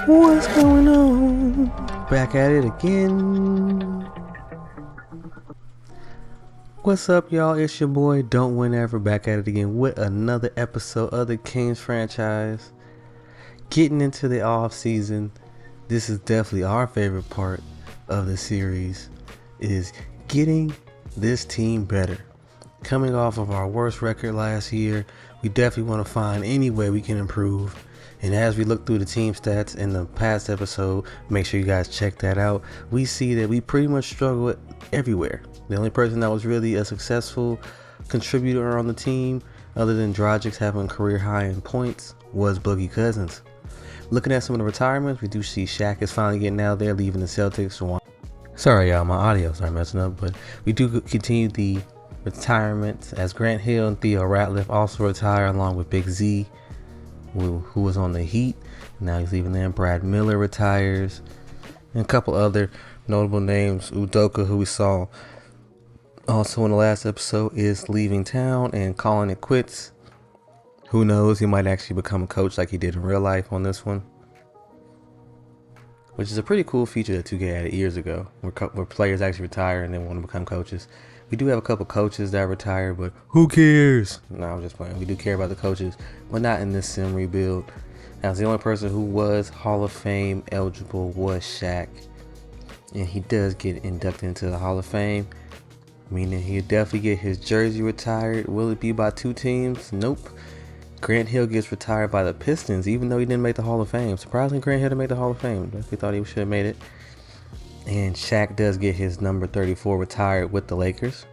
What's going on? Back at it again. What's up, y'all? It's your boy Don't Win Ever, back at it again with another episode of the Kings franchise. Getting into the off season, this is definitely our favorite part of the series, is getting this team better. Coming off of our worst record last year, we definitely want to find any way we can improve. And as we look through the team stats in the past episode, make sure you guys check that out. We see that we pretty much struggle everywhere. The only person that was really a successful contributor on the team, other than Dragic having career high in points, was Boogie Cousins. Looking at some of the retirements, we do see Shaq is finally getting out there, leaving the Celtics. Sorry, y'all, my audio started messing up, but we do continue the retirements as Grant Hill and Theo Ratliff also retire, along with Big Z, who was on the Heat. Now he's leaving them. Brad Miller retires, and a couple other notable names. Udoka, who we saw also in the last episode, is leaving town and calling it quits. Who knows, he might actually become a coach like he did in real life on this one, which is a pretty cool feature that 2K added years ago, where players actually retire and then want to become coaches. We do have a couple coaches that retire, but who cares? No, I'm just playing. We do care about the coaches, but not in this sim rebuild. Now, the only person who was Hall of Fame eligible was Shaq, and he does get inducted into the Hall of Fame, meaning he'll definitely get his jersey retired. Will it be by two teams? Nope. Grant Hill gets retired by the Pistons, even though he didn't make the Hall of Fame. Surprisingly, Grant Hill didn't make the Hall of Fame. We thought he should have made it. And Shaq does get his number 34 retired with the Lakers.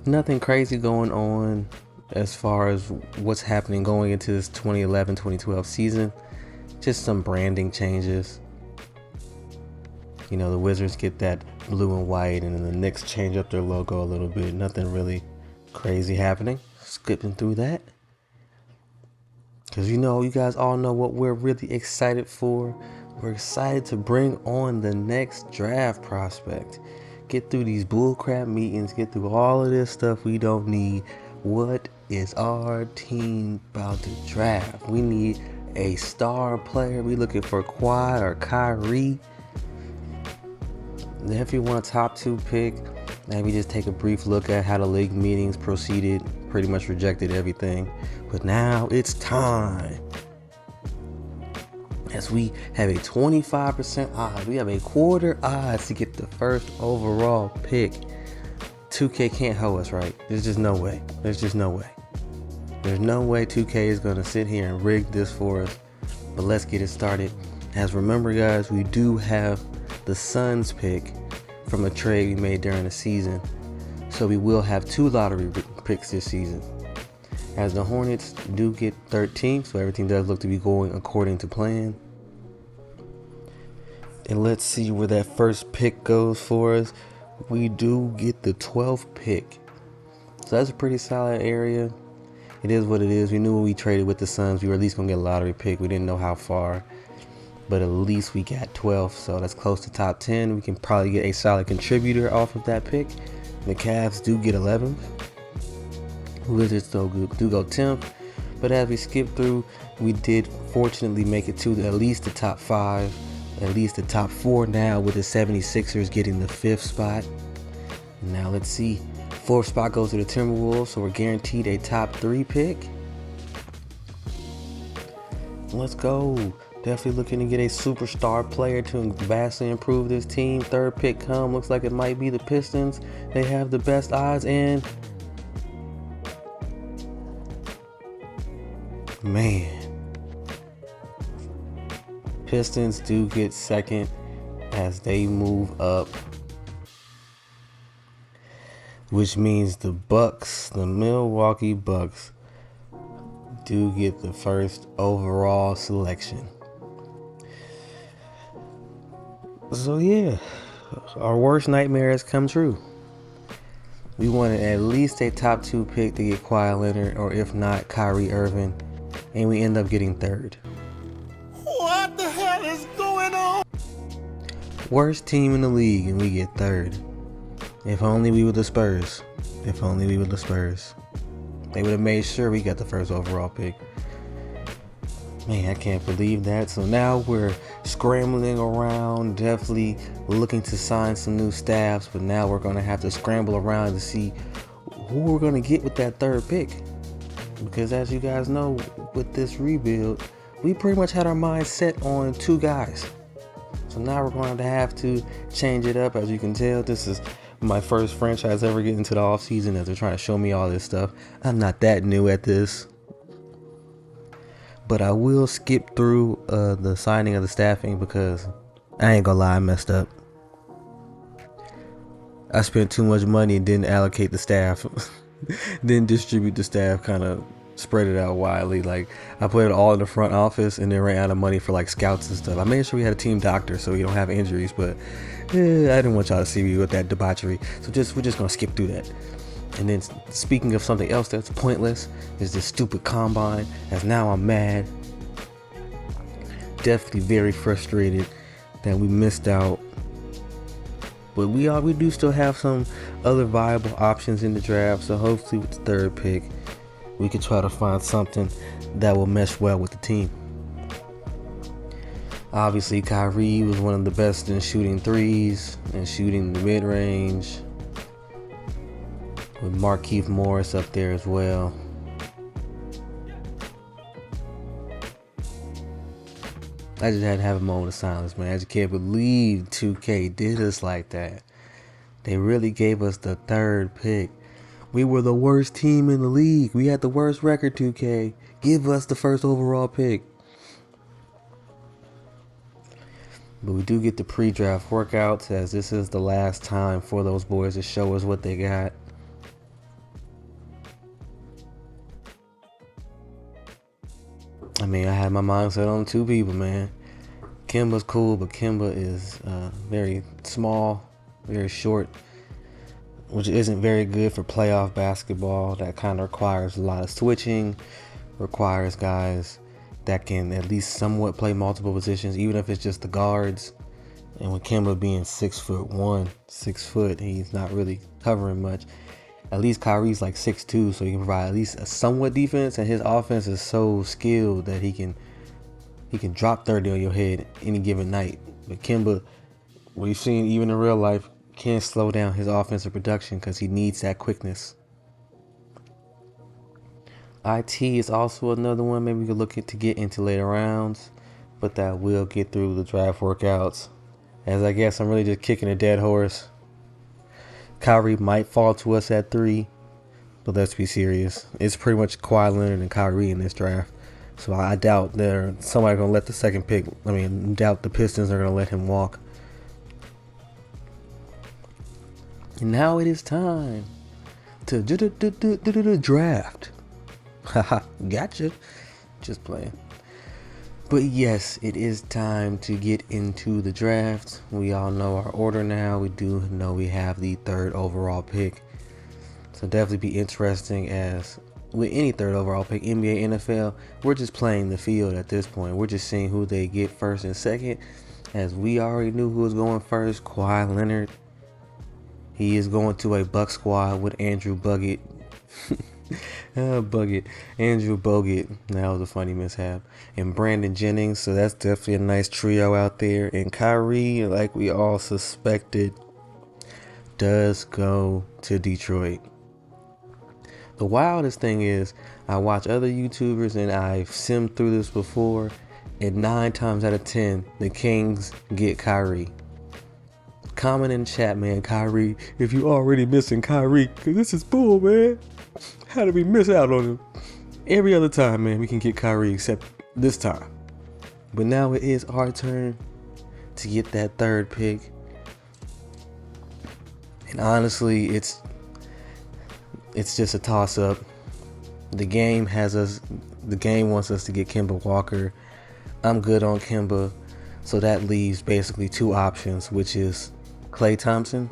Nothing crazy going on as far as what's happening going into this 2011-2012 season. Just some branding changes. You know, the Wizards get that blue and white, and then the Knicks change up their logo a little bit. Nothing really crazy happening. Skipping through that, because you guys all know what we're really excited for. We're excited to bring on the next draft prospect, get through these bullcrap meetings, get through all of this stuff we don't need. What is our team about to draft? We need a star player. We looking for Kawhi or Kyrie. And if you want a top 2 pick, maybe just take a brief look at how the league meetings proceeded. Pretty much rejected everything, but now it's time, as we have a 25% odds. We have a quarter odds to get the first overall pick. 2K can't hold us, right? There's just no way. There's no way 2K is gonna sit here and rig this for us. But let's get it started. As remember, guys, we do have the Suns pick from a trade we made during the season. So we will have 2 lottery picks this season, as the Hornets do get 13th, so everything does look to be going according to plan. And let's see where that first pick goes for us. We do get the 12th pick, so that's a pretty solid area. It is what it is. We knew when we traded with the Suns, we were at least going to get a lottery pick. We didn't know how far, but at least we got 12th, so that's close to top 10. We can probably get a solid contributor off of that pick. The Cavs do get 11th. Wizards do go 10th. But as we skip through, we did fortunately make it to at least the top 5, at least the top 4 now, with the 76ers getting the 5th spot. Now let's see. 4th spot goes to the Timberwolves, so we're guaranteed a top 3 pick. Let's go. Definitely looking to get a superstar player to vastly improve this team. 3rd pick come. Looks like it might be the Pistons. They have the best odds, and man, Pistons do get 2nd as they move up, which means the Milwaukee Bucks, do get the 1st overall selection. So yeah, our worst nightmare has come true. We wanted at least a top 2 pick to get Kawhi Leonard, or if not, Kyrie Irving, and we end up getting 3rd. What the hell is going on? Worst team in the league, and we get 3rd. If only we were the Spurs. They would have made sure we got the 1st overall pick. Man, I can't believe that. So now we're scrambling around, definitely looking to sign some new staffs, but now we're going to have to scramble around to see who we're going to get with that third pick. Because as you guys know, with this rebuild, we pretty much had our minds set on two guys. So now we're going to have to change it up. As you can tell, this is my first franchise ever getting into the offseason as they're trying to show me all this stuff. I'm not that new at this. But I will skip through the signing of the staffing because I ain't gonna lie, I messed up. I spent too much money and didn't allocate the staff. Didn't distribute the staff, kind of spread it out widely. Like, I put it all in the front office and then ran out of money for like scouts and stuff. I made sure we had a team doctor so we don't have injuries, but I didn't want y'all to see me with that debauchery. So we're just gonna skip through that. And then speaking of something else that's pointless is this stupid combine, as now I'm mad. Definitely very frustrated that we missed out. But we do still have some other viable options in the draft, so hopefully with the third pick we can try to find something that will mesh well with the team. Obviously Kyrie was one of the best in shooting threes and shooting the mid-range, with Markieff Morris up there as well. I just had to have a moment of silence, man. I just can't believe 2K did us like that. They really gave us the third pick. We were the worst team in the league. We had the worst record, 2K. Give us the first overall pick. But we do get the pre-draft workouts, as this is the last time for those boys to show us what they got. I mean, I had my mind set on two people, man. Kemba's cool, but Kemba is very small, very short, which isn't very good for playoff basketball. That kind of requires a lot of switching, requires guys that can at least somewhat play multiple positions, even if it's just the guards. And with Kemba being 6'1", 6 foot, he's not really covering much. At least Kyrie's like 6'2", so he can provide at least a somewhat defense, and his offense is so skilled that he can drop 30 on your head any given night. But Kemba, we've seen even in real life, can't slow down his offensive production because he needs that quickness. IT is also another one maybe we could look at to get into later rounds, but that will get through the draft workouts, as I guess I'm really just kicking a dead horse. Kyrie might fall to us at 3, but let's be serious. It's pretty much Kawhi Leonard and Kyrie in this draft. So I doubt somebody going to let the second pick. Doubt the Pistons are going to let him walk. And now it is time to draft. Haha, gotcha. Just playing. But yes, it is time to get into the draft. We all know our order now. We do know we have the third overall pick. So definitely be interesting, as with any third overall pick, NBA, NFL, we're just playing the field at this point. We're just seeing who they get first and second, as we already knew who was going first. Kawhi Leonard. He is going to a Buck squad with Andrew Bogut. Andrew Bogut. That was a funny mishap. And Brandon Jennings. So that's definitely a nice trio out there. And Kyrie, like we all suspected, does go to Detroit. The wildest thing is, I watch other YouTubers and I've simmed through this before, and 9 times out of 10, the Kings get Kyrie. Comment in the chat, man, Kyrie, if you already missing Kyrie, because this is bull, man. How did we miss out on him? Every other time, man, we can get Kyrie except this time. But now it is our turn to get that third pick. And honestly, it's just a toss-up. The game wants us to get Kemba Walker. I'm good on Kemba. So that leaves basically 2 options, which is Klay Thompson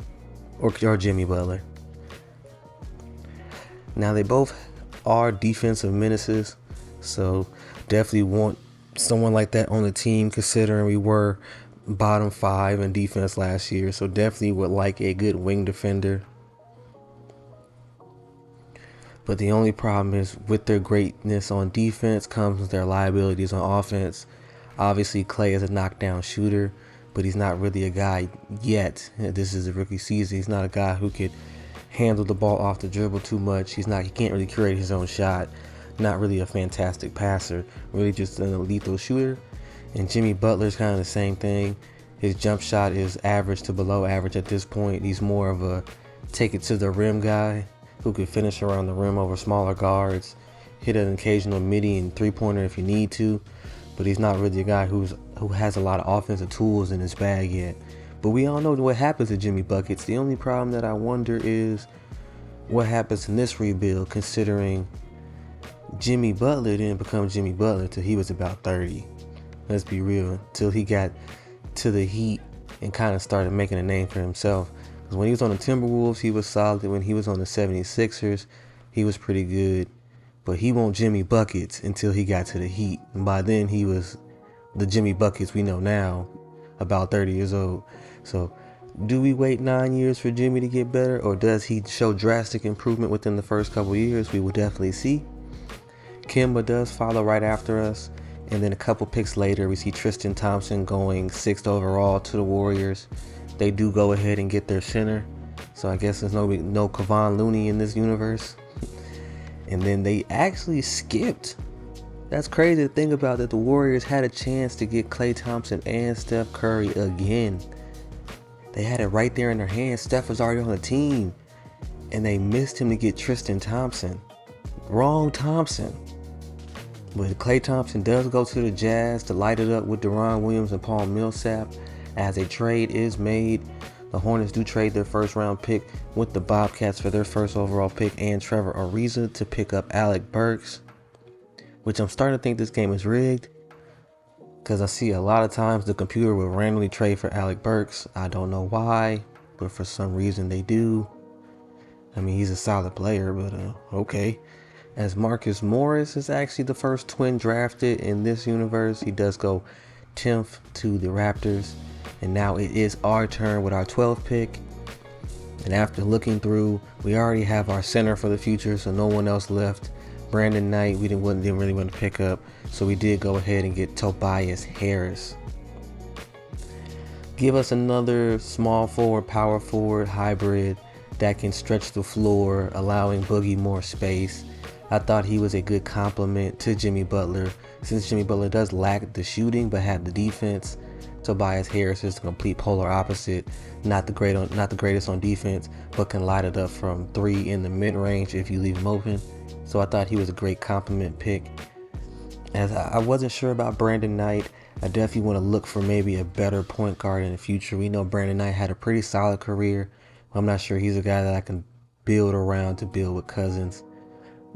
or Jimmy Butler. Now they both are defensive menaces, so definitely want someone like that on the team, considering we were bottom 5 in defense last year. So definitely would like a good wing defender. But the only problem is with their greatness on defense comes their liabilities on offense. Obviously, Clay is a knockdown shooter, but he's not really a guy yet. This is a rookie season. He's not a guy who could handle the ball off the dribble too much. He can't really create his own shot. Not really a fantastic passer. Really just an lethal shooter. And Jimmy Butler's kind of the same thing. His jump shot is average to below average at this point. He's more of a take it to the rim guy who could finish around the rim over smaller guards, hit an occasional midi and three-pointer if you need to, but he's not really a guy who has a lot of offensive tools in his bag yet. But we all know what happens to Jimmy Buckets. The only problem that I wonder is what happens in this rebuild, considering Jimmy Butler didn't become Jimmy Butler till he was about 30. Let's be real. Till he got to the Heat and kind of started making a name for himself. Because when he was on the Timberwolves, he was solid. When he was on the 76ers, he was pretty good. But he won't Jimmy Buckets until he got to the Heat. And by then, he was the Jimmy Buckets we know now, about 30 years old. So do we wait 9 years for Jimmy to get better? Or does he show drastic improvement within the first couple years? We will definitely see. Kemba does follow right after us. And then a couple picks later, we see Tristan Thompson going 6th overall to the Warriors. They do go ahead and get their center. So I guess there's no Kevon Looney in this universe. And then they actually skipped. That's crazy to think about, that the Warriors had a chance to get Klay Thompson and Steph Curry again. They had it right there in their hands. Steph was already on the team. And they missed him to get Tristan Thompson. Wrong Thompson. But Klay Thompson does go to the Jazz to light it up with Deron Williams and Paul Millsap. As a trade is made, the Hornets do trade their first round pick with the Bobcats for their first overall pick and Trevor Ariza to pick up Alec Burks, which I'm starting to think this game is rigged, because I see a lot of times the computer will randomly trade for Alec Burks. I don't know why, but for some reason they do. I mean, he's a solid player, but okay. As Marcus Morris is actually the first twin drafted in this universe. He does go 10th to the Raptors. And now it is our turn with our 12th pick. And after looking through, we already have our center for the future, so no one else left. Brandon Knight, we didn't really want to pick up, so we did go ahead and get Tobias Harris. Give us another small forward, power forward hybrid that can stretch the floor, allowing Boogie more space. I thought he was a good complement to Jimmy Butler. Since Jimmy Butler does lack the shooting but have the defense, Tobias Harris is the complete polar opposite. Not the greatest on defense, but can light it up from 3 in the mid-range if you leave him open. So I thought he was a great compliment pick. As I wasn't sure about Brandon Knight, I definitely want to look for maybe a better point guard in the future. We know Brandon Knight had a pretty solid career. I'm not sure he's a guy that I can build around to build with Cousins.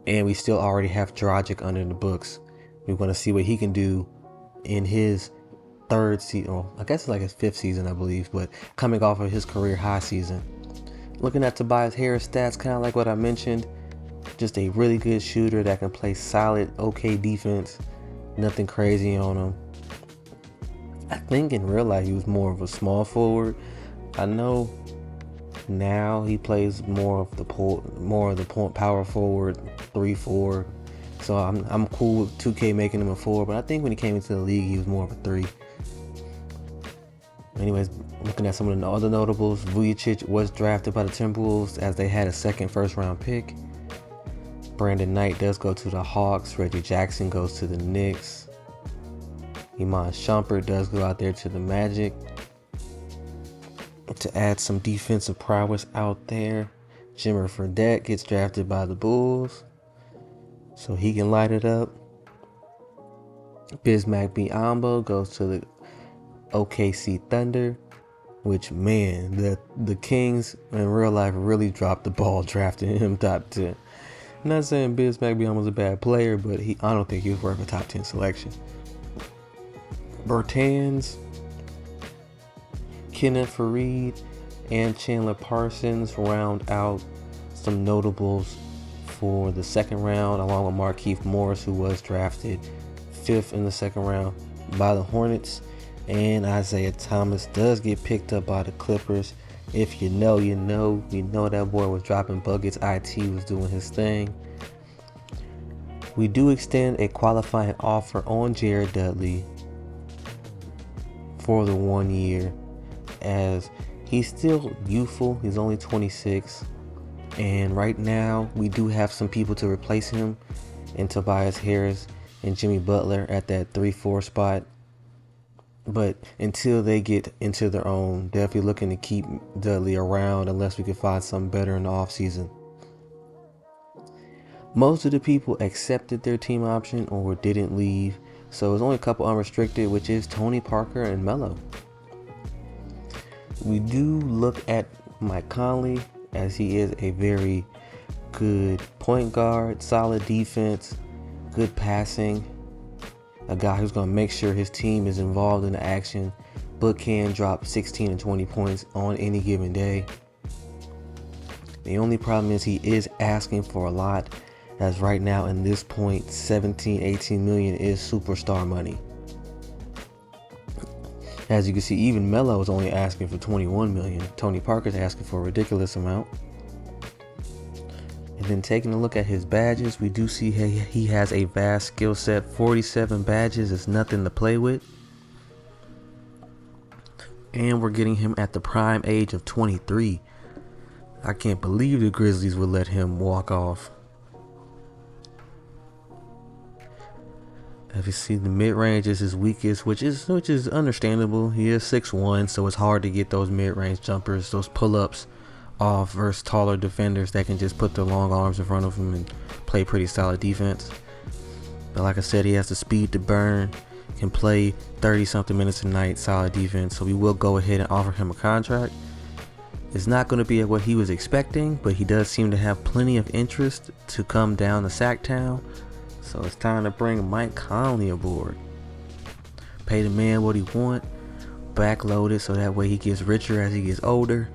And we still already have Dragic under the books. We want to see what he can do in his third season. Well, I guess it's like his 5th season, I believe, but coming off of his career high season. Looking at Tobias Harris stats, kind of like what I mentioned, just a really good shooter that can play solid, okay defense. Nothing crazy on him. I think in real life he was more of a small forward. I know now he plays more of the point power forward, 3-4. So I'm cool with 2K making him a 4, but I think when he came into the league he was more of a 3. Anyways, looking at some of the other notables, Vujicic was drafted by the Timberwolves as they had a second first-round pick. Brandon Knight does go to the Hawks. Reggie Jackson goes to the Knicks. Iman Shumpert does go out there to the Magic to add some defensive prowess out there. Jimmer Fredette gets drafted by the Bulls, so he can light it up. Bismack Biyombo goes to the OKC Thunder, which, man, the Kings in real life really dropped the ball drafting him top 10. I'm not saying Bismack Biyombo's a bad player, but I don't think he was worth a top 10 selection. Bertans, Kenneth Faried, and Chandler Parsons round out some notables for the second round, along with Markieff Morris, who was drafted 5th in the second round by the Hornets. And Isaiah Thomas does get picked up by the Clippers. If you know, you know. We know that boy was dropping buckets. IT was doing his thing. We do extend a qualifying offer on Jared Dudley for the 1 year, as he's still youthful. He's only 26, and right now we do have some people to replace him in Tobias Harris and Jimmy Butler at that 3-4 spot. But until they get into their own, definitely looking to keep Dudley around unless we can find something better in the offseason. Most of the people accepted their team option or didn't leave, so it's only a couple unrestricted, which is Tony Parker and Melo. We do look at Mike Conley, as he is a very good point guard, solid defense, good passing, a guy who's going to make sure his team is involved in the action, but can drop 16 and 20 points on any given day. The only problem is he is asking for a lot, as right now in this point 17-18 million is superstar money. As you can see, even Melo is only asking for 21 million. Tony Parker's asking for a ridiculous amount. And then taking a look at his badges, we do see he has a vast skill set. 47 badges is nothing to play with. And we're getting him at the prime age of 23. I can't believe the Grizzlies would let him walk off. If you see, the mid-range is his weakest, which is understandable. He is 6'1", so it's hard to get those mid-range jumpers, those pull-ups off versus taller defenders that can just put their long arms in front of him and play pretty solid defense. But like I said, he has the speed to burn, can play 30-something minutes a night, solid defense. So we will go ahead and offer him a contract. It's not going to be at what he was expecting, but he does seem to have plenty of interest to come down to Sacktown. So it's time to bring Mike Conley aboard. Pay the man what he want, backload it so that way he gets richer as he gets older.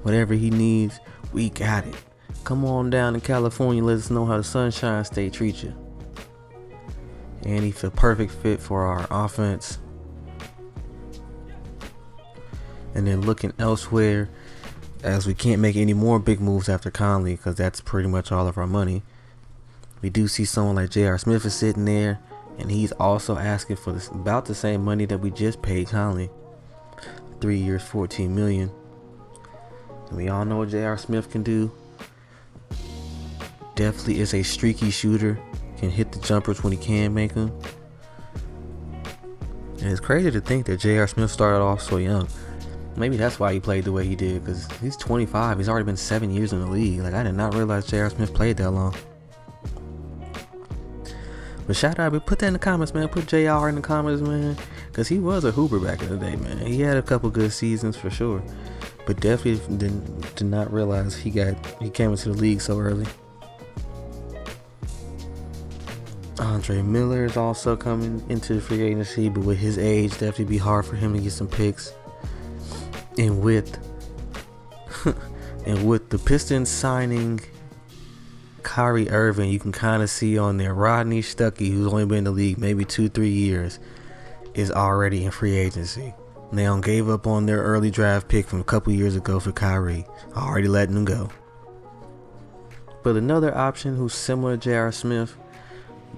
Whatever he needs, we got it. Come on down to California, let us know how the Sunshine State treats you. And he's a perfect fit for our offense. And then looking elsewhere, as we can't make any more big moves after Conley because that's pretty much all of our money. We do see someone like J.R. Smith is sitting there, and he's also asking for about the same money that we just paid Conley. 3 years, $14 million. And we all know what J.R. Smith can do. Definitely is a streaky shooter. Can hit the jumpers when he can make them. And it's crazy to think that J.R. Smith started off so young. Maybe that's why he played the way he did, because he's 25. He's already been 7 years in the league. Like, I did not realize J.R. Smith played that long. But shout out, but put that in the comments, man. Put J.R. in the comments, man, because he was a hooper back in the day, man. He had a couple good seasons for sure, but definitely did not realize he came into the league so early. Andre Miller is also coming into the free agency, but with his age, definitely be hard for him to get some picks. And with the Pistons signing Kyrie Irving, you can kind of see on there Rodney Stuckey, who's only been in the league maybe 2-3 years, is already in free agency. They gave up on their early draft pick from a couple years ago for Kyrie, already letting him go. But another option who's similar to J.R. Smith,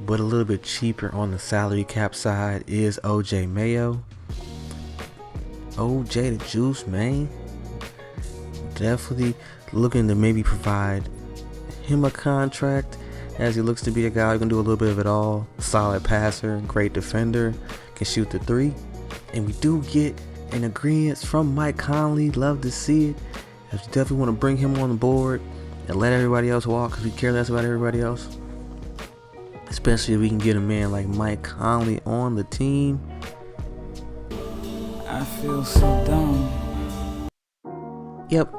but a little bit cheaper on the salary cap side, is OJ Mayo. OJ the Juice, man. Definitely looking to maybe provide him a contract, as he looks to be a guy who can do a little bit of it all. Solid passer, great defender, can shoot the three. And we do get an agreement from Mike Conley. Love to see it. If you definitely want to bring him on the board and let everybody else walk, because we care less about everybody else. Especially if we can get a man like Mike Conley on the team. I feel so dumb. Yep.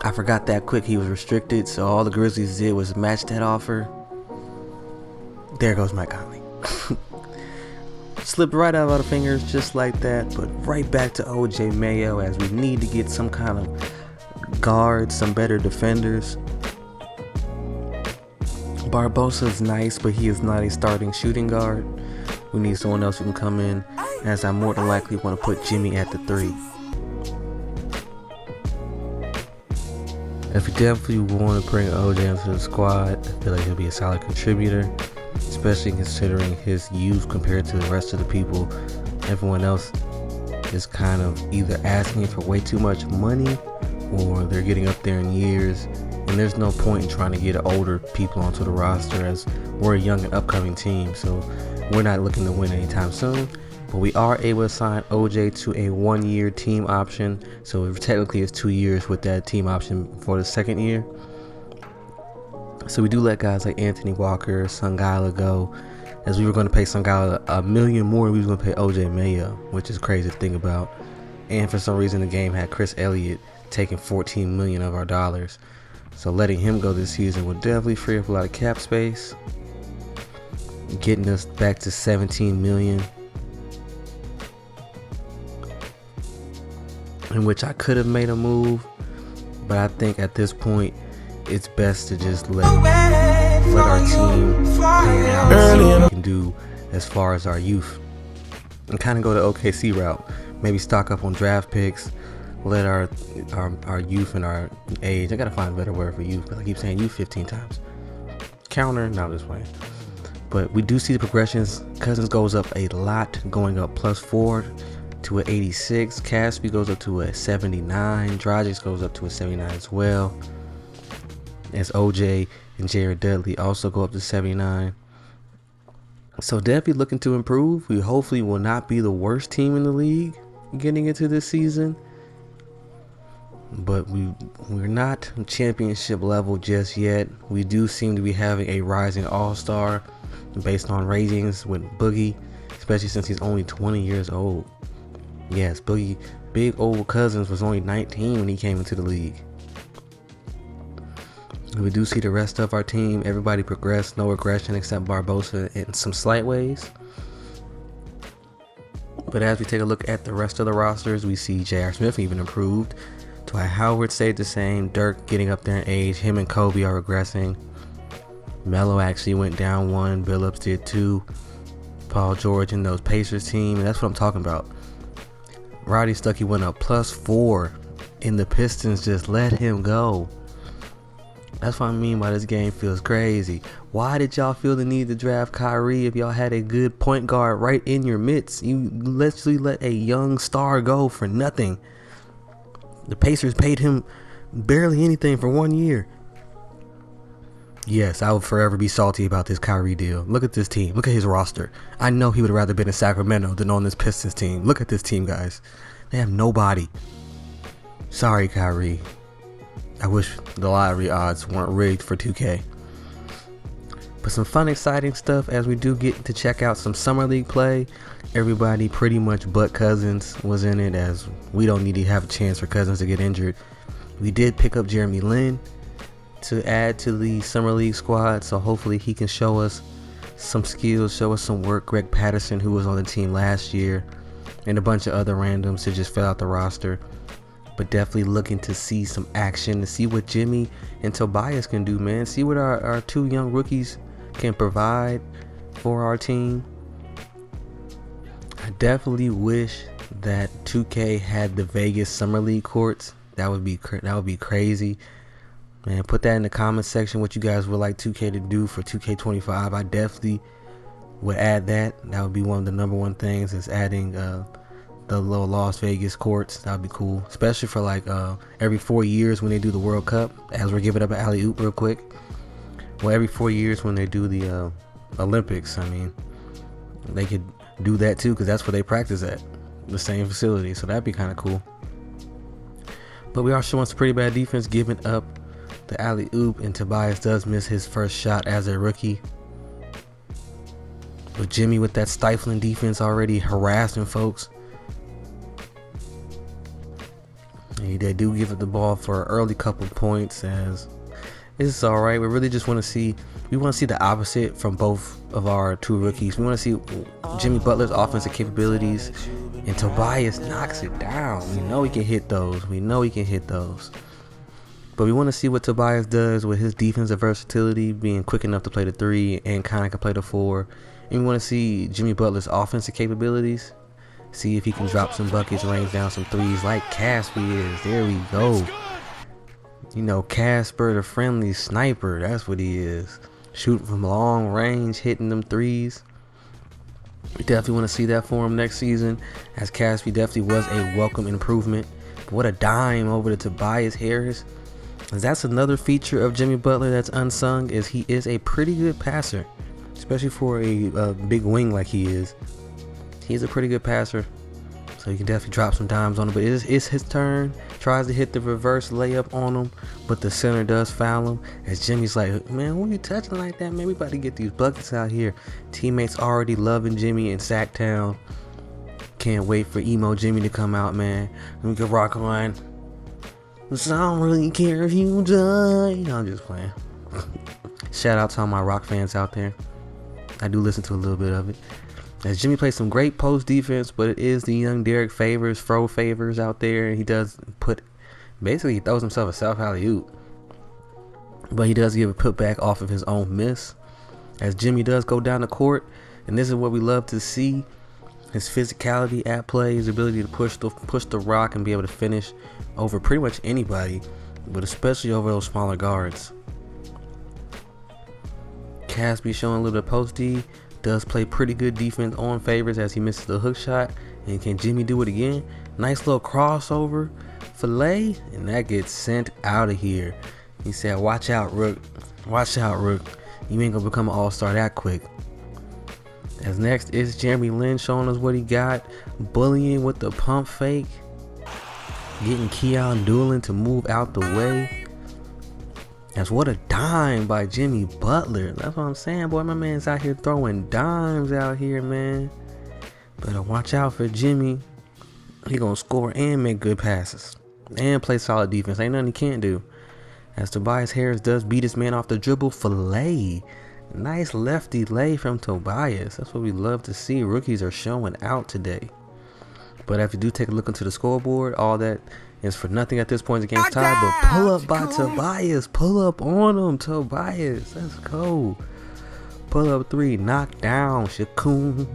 I forgot that quick he was restricted, so all the Grizzlies did was match that offer. There goes Mike Conley. Slipped right out of our fingers just like that, but right back to OJ Mayo, as we need to get some kind of guards, some better defenders. Barbosa is nice, but he is not a starting shooting guard. We need someone else who can come in, as I more than likely want to put Jimmy at the 3. If you definitely want to bring OJ into the squad, I feel like he'll be a solid contributor, especially considering his youth compared to the rest of the people. Everyone else is kind of either asking for way too much money or they're getting up there in years, and there's no point in trying to get older people onto the roster as we're a young and upcoming team. So we're not looking to win anytime soon, but we are able to sign OJ to a 1-year team option, so technically it's 2 years with that team option for the second year. So we do let guys like Anthony Walker, Sungala go, as we were going to pay Sungala $1 million more. We was going to pay OJ Mayo, which is crazy to think about. And for some reason the game had Chris Elliott taking $14 million of our dollars. So letting him go this season would definitely free up a lot of cap space, getting us back to $17 million, in which I could have made a move, but I think at this point it's best to just let our team pan out and see what we can do as far as our youth, and kind of go the OKC route. Maybe stock up on draft picks, let our youth and our age, I gotta find a better word for youth because I keep saying youth 15 times. Counter, not this way. But we do see the progressions. Cousins goes up a lot, going up +4 to an 86. Caspi goes up to a 79. Dragic goes up to a 79 as well. As OJ and Jared Dudley also go up to 79. So definitely looking to improve. We hopefully will not be the worst team in the league getting into this season, but we're not championship level just yet. We do seem to be having a rising all-star based on ratings with Boogie, especially since he's only 20 years old. Yes, Boogie, big old Cousins, was only 19 when he came into the league. We do see the rest of our team, everybody progress, no regression except Barbosa in some slight ways. But as we take a look at the rest of the rosters, we see J.R. Smith even improved. Dwight Howard stayed the same. Dirk getting up there in age. Him and Kobe are regressing. Melo actually went down 1. Billups did 2. Paul George and those Pacers team, and that's what I'm talking about. Roddy Stuckey went up +4, and the Pistons just let him go. That's what I mean by this game feels crazy. Why did y'all feel the need to draft Kyrie if y'all had a good point guard right in your midst? You literally let a young star go for nothing. The Pacers paid him barely anything for 1 year. Yes, I will forever be salty about this Kyrie deal. Look at this team. Look at his roster. I know he would have rather been in Sacramento than on this Pistons team. Look at this team, guys. They have nobody. Sorry, Kyrie. I wish the lottery odds weren't rigged for 2K. But some fun, exciting stuff as we do get to check out some Summer League play. Everybody pretty much but Cousins was in it, as we don't need to have a chance for Cousins to get injured. We did pick up Jeremy Lin to add to the Summer League squad, so hopefully he can show us some skills, show us some work. Greg Patterson, who was on the team last year, and a bunch of other randoms who just fell out the roster. But definitely looking to see some action, to see what Jimmy and Tobias can do, man. See what our 2 young rookies can provide for our team. I definitely wish that 2K had the Vegas Summer League courts. That would be crazy. Man, put that in the comment section what you guys would like 2K to do for 2K25. I definitely would add that. That would be one of the number one things, is adding the little Las Vegas courts. That would be cool, especially for like every 4 years when they do the World Cup, as we're giving up an alley-oop real quick. Well, every 4 years when they do the Olympics, I mean, they could do that too, because that's where they practice at, the same facility. So that'd be kind of cool. But we are showing some pretty bad defense, giving up the alley-oop, and Tobias does miss his first shot as a rookie. But Jimmy with that stifling defense already harassing folks. And they do give it the ball for an early couple points, as it's all right. We really just want to see the opposite from both of our 2 rookies. We want to see Jimmy Butler's offensive capabilities, and Tobias knocks it down. We know he can hit those. But we want to see what Tobias does with his defensive versatility, being quick enough to play the 3 and kind of can play the 4. And we want to see Jimmy Butler's offensive capabilities. See if he can drop some buckets, rain down some threes like Caspi is. There we go. You know, Casper, the friendly sniper, that's what he is. Shooting from long range, hitting them threes. We definitely want to see that for him next season, as Caspi definitely was a welcome improvement. But what a dime over to Tobias Harris. That's another feature of Jimmy Butler that's unsung, is he is a pretty good passer, especially for a big wing like he is. He's a pretty good passer, so you can definitely drop some dimes on him. But it's his turn. Tries to hit the reverse layup on him, but the center does foul him. As Jimmy's like, man, who you touching like that, man? We about to get these buckets out here. Teammates already loving Jimmy in Sacktown. Can't wait for emo Jimmy to come out, man. And we can rock on. So I don't really care if you die. No, I'm just playing. Shout out to all my rock fans out there. I do listen to a little bit of it. As Jimmy plays some great post defense, but it is the young Derek Fro Favors out there. And he does basically he throws himself a self alley-oop. But he does give a putback off of his own miss. As Jimmy does go down the court, and this is what we love to see. His physicality at play, his ability to push the rock and be able to finish over pretty much anybody, but especially over those smaller guards. Caspi showing a little bit of post D, does play pretty good defense on Favors as he misses the hook shot. And can Jimmy do it again? Nice little crossover fillet, and that gets sent out of here. He said, watch out, Rook. Watch out, Rook. You ain't gonna become an all-star that quick. As next is Jeremy Lin showing us what he got. Bullying with the pump fake. Getting Keon Doolin to move out the way. That's what a dime by Jimmy Butler. That's what I'm saying, boy. My man's out here throwing dimes out here, man. Better watch out for Jimmy. He gonna score and make good passes. And play solid defense. Ain't nothing he can't do. As Tobias Harris does beat his man off the dribble, fillet. Nice lefty lay from Tobias. That's what we love to see. Rookies are showing out today. But if you do take a look into the scoreboard, all that is for nothing at this point. The game's tied, but pull up by Tobias. Pull up on him, Tobias. Let's go. Pull up three. Knock down, Shakoon.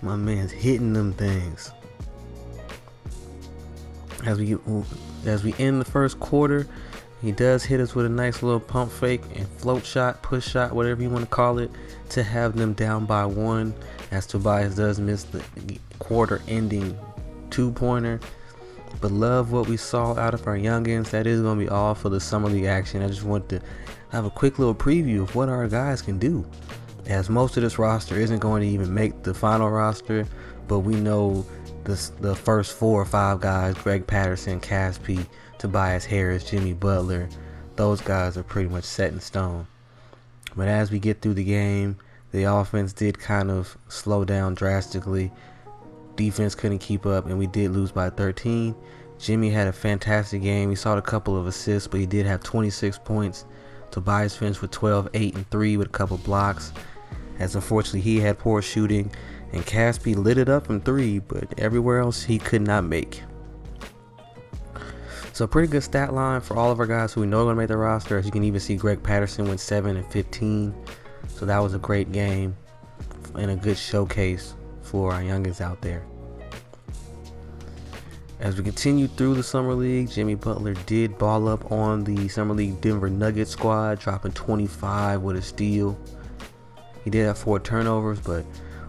My man's hitting them things. As we end the first quarter, he does hit us with a nice little pump fake and float shot, push shot, whatever you want to call it, to have them down by one, as Tobias does miss the quarter ending 2-pointer. But love what we saw out of our youngins. That is going to be all for the summer league action. I just want to have a quick little preview of what our guys can do, as most of this roster isn't going to even make the final roster, but we know the first 4 or 5 guys, Greg Patterson, Caspi, Tobias Harris, Jimmy Butler, those guys are pretty much set in stone. But as we get through the game, the offense did kind of slow down drastically. Defense couldn't keep up, and we did lose by 13. Jimmy had a fantastic game. We saw a couple of assists, but he did have 26 points. Tobias finished with 12, 8, and 3 with a couple blocks, as unfortunately he had poor shooting. And Caspi lit it up from 3, but everywhere else he could not make. So pretty good stat line for all of our guys who we know are going to make the roster. As you can even see, Greg Patterson went 7 and 15. So that was a great game and a good showcase for our youngins out there. As we continue through the Summer League, Jimmy Butler did ball up on the Summer League Denver Nuggets squad, dropping 25 with a steal. He did have 4 turnovers, but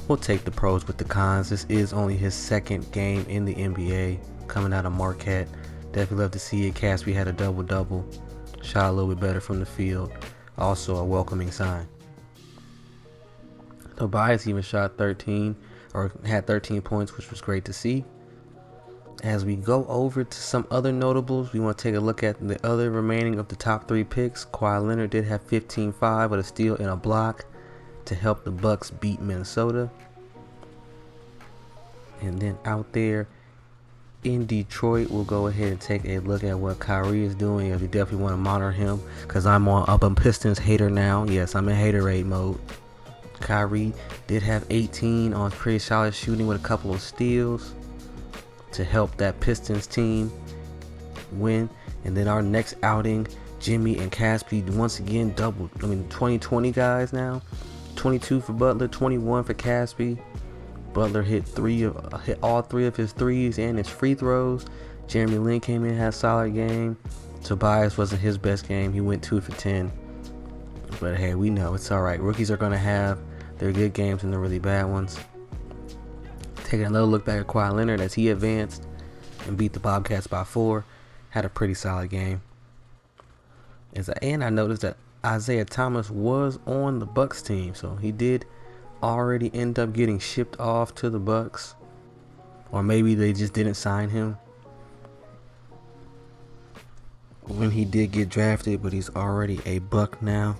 we'll take the pros with the cons. This is only his second game in the NBA, coming out of Marquette. Definitely love to see it. Caspi had a double-double. Shot a little bit better from the field. Also a welcoming sign. Tobias even shot 13, or had 13 points, which was great to see. As we go over to some other notables, we want to take a look at the other remaining of the top 3 picks. Kawhi Leonard did have 15-5 with a steal and a block to help the Bucks beat Minnesota. And then out there in Detroit, we'll go ahead and take a look at what Kyrie is doing, as we definitely want to monitor him, because I'm on Pistons hater now. Yes, I'm in haterade mode. Kyrie did have 18 on pretty solid shooting with a couple of steals to help that Pistons team win. And then our next outing, Jimmy and Caspi once again doubled. 20-20 guys now. 22 for Butler, 21 for Caspi. Butler hit all 3 of his threes and his free throws. Jeremy Lin came in, had a solid game. Tobias wasn't his best game. He went 2 for 10. But hey, we know it's alright. Rookies are going to have their good games and the really bad ones. Taking another look back at Kawhi Leonard as he advanced and beat the Bobcats by 4. Had a pretty solid game. And I noticed that Isaiah Thomas was on the Bucks team, so he did already end up getting shipped off to the Bucks, or maybe they just didn't sign him when he did get drafted, but he's already a Buck now.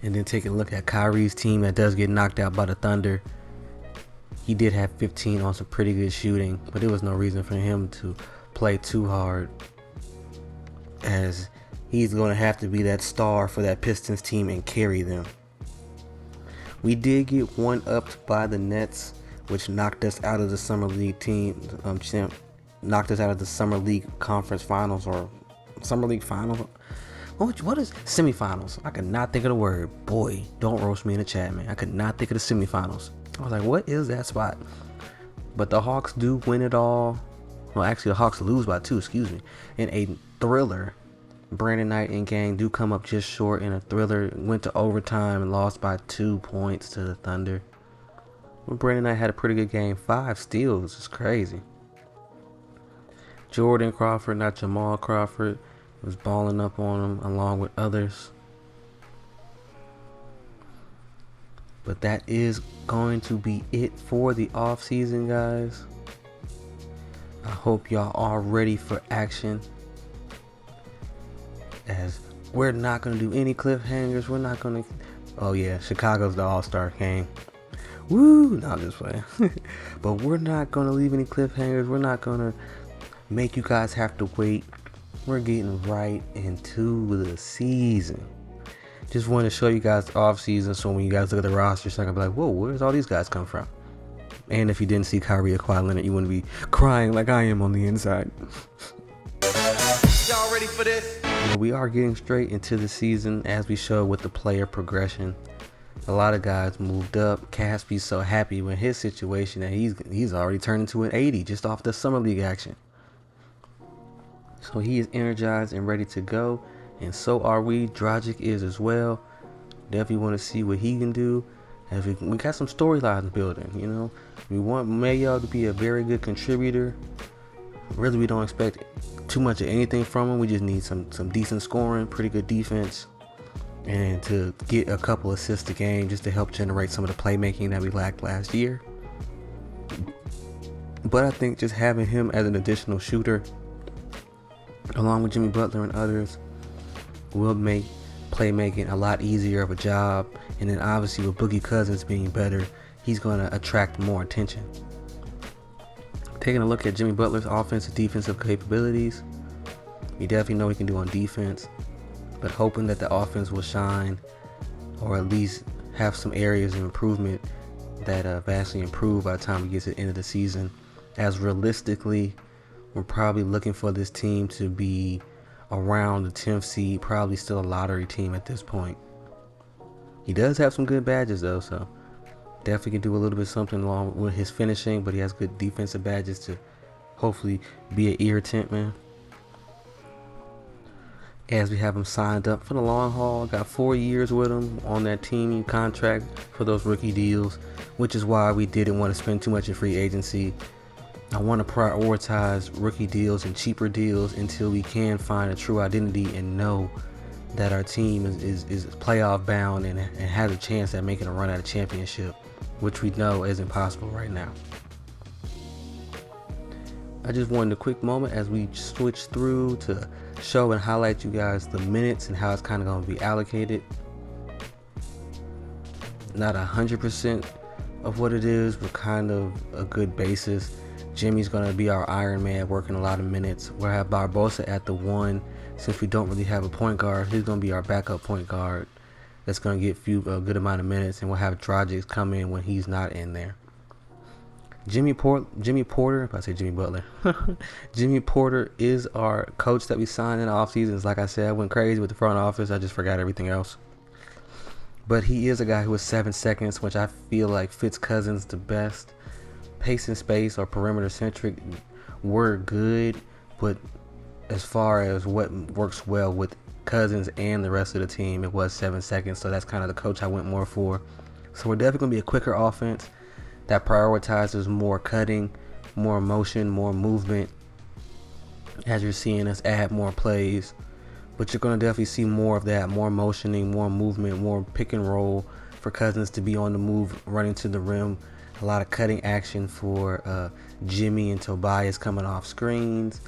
And then taking a look at Kyrie's team that does get knocked out by the Thunder. He did have 15 on some pretty good shooting, but there was no reason for him to play too hard, as he's going to have to be that star for that Pistons team and carry them. We did get one upped by the Nets, which knocked us out of the Summer League team, knocked us out of the Summer League Conference Finals, or Summer League Finals. What is semifinals? I could not think of the word. Boy, don't roast me in the chat, man. I could not think of the semifinals. I was like, what is that spot? But the Hawks do win it all. Well, actually, the Hawks lose by 2, in a thriller. Brandon Knight and gang do come up just short in a thriller. Went to overtime and lost by 2 points to the Thunder. Well, Brandon Knight had a pretty good game. 5 steals. It's crazy. Jordan Crawford, not Jamal Crawford, was balling up on him along with others. But that is going to be it for the offseason, guys. I hope y'all are ready for action, as we're not going to do any cliffhangers. We're not going to... Oh yeah, Chicago's the All-Star game. Woo! No, I'm just playing. But we're not going to leave any cliffhangers. We're not going to make you guys have to wait. We're getting right into the season. Just wanted to show you guys the off season, so when you guys look at the roster, you're gonna be like, whoa, where's all these guys come from? And if you didn't see Kyrie or Kawhi Leonard, you wouldn't be crying like I am on the inside. Y'all ready for this? We are getting straight into the season, as we show with the player progression. A lot of guys moved up. Caspy's so happy with his situation that he's already turned into an 80 just off the Summer League action. So he is energized and ready to go. And so are we. Dragic is as well. Definitely want to see what he can do. As we got some storylines building, you know. We want Mayo to be a very good contributor. Really, we don't expect too much of anything from him. We just need some decent scoring, pretty good defense, and to get a couple assists a game just to help generate some of the playmaking that we lacked last year. But I think just having him as an additional shooter, along with Jimmy Butler and others, will make playmaking a lot easier of a job. And then obviously with Boogie Cousins being better, he's going to attract more attention. Taking a look at Jimmy Butler's offensive defensive capabilities, we definitely know he can do on defense, but hoping that the offense will shine, or at least have some areas of improvement that vastly improve by the time we get to the end of the season. As realistically, we're probably looking for this team to be around the 10th seed, probably still a lottery team at this point. He does have some good badges though, so definitely can do a little bit something along with his finishing, but he has good defensive badges to hopefully be an irritant, man. As we have him signed up for the long haul, got 4 years with him on that team contract for those rookie deals, which is why we didn't want to spend too much in free agency. I want to prioritize rookie deals and cheaper deals until we can find a true identity and know that our team is playoff bound and has a chance at making a run at a championship, which we know isn't possible right now. I just wanted a quick moment as we switch through to show and highlight you guys the minutes and how it's kind of going to be allocated. Not 100% of what it is, but kind of a good basis. Jimmy's going to be our Iron Man, working a lot of minutes. We'll have Barbosa at the 1. Since we don't really have a point guard, he's going to be our backup point guard that's going to get a good amount of minutes, and we'll have Dragic come in when he's not in there. Jimmy Porter, if I say Jimmy Butler, Jimmy Porter is our coach that we signed in the offseason. Like I said, I went crazy with the front office. I just forgot everything else. But he is a guy who is 7 seconds, which I feel like fits Cousins the best. Pace and space or perimeter centric were good, but as far as what works well with Cousins and the rest of the team, it was 7 seconds. So that's kind of the coach I went more for. So we're definitely going to be a quicker offense that prioritizes more cutting, more motion, more movement, as you're seeing us add more plays. But you're going to definitely see more of that, more motioning, more movement, more pick and roll for Cousins to be on the move, running to the rim. A lot of cutting action for Jimmy and Tobias coming off screens.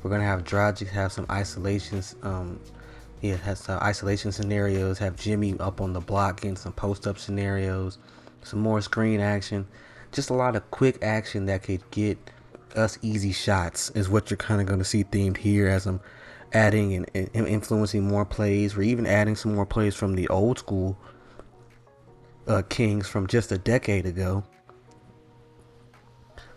We're going to have Dragic have some isolations. Has some isolation scenarios. Have Jimmy up on the block getting some post-up scenarios. Some more screen action. Just a lot of quick action that could get us easy shots is what you're kind of going to see themed here as I'm adding and influencing more plays. We're even adding some more plays from the old school Kings from just a decade ago.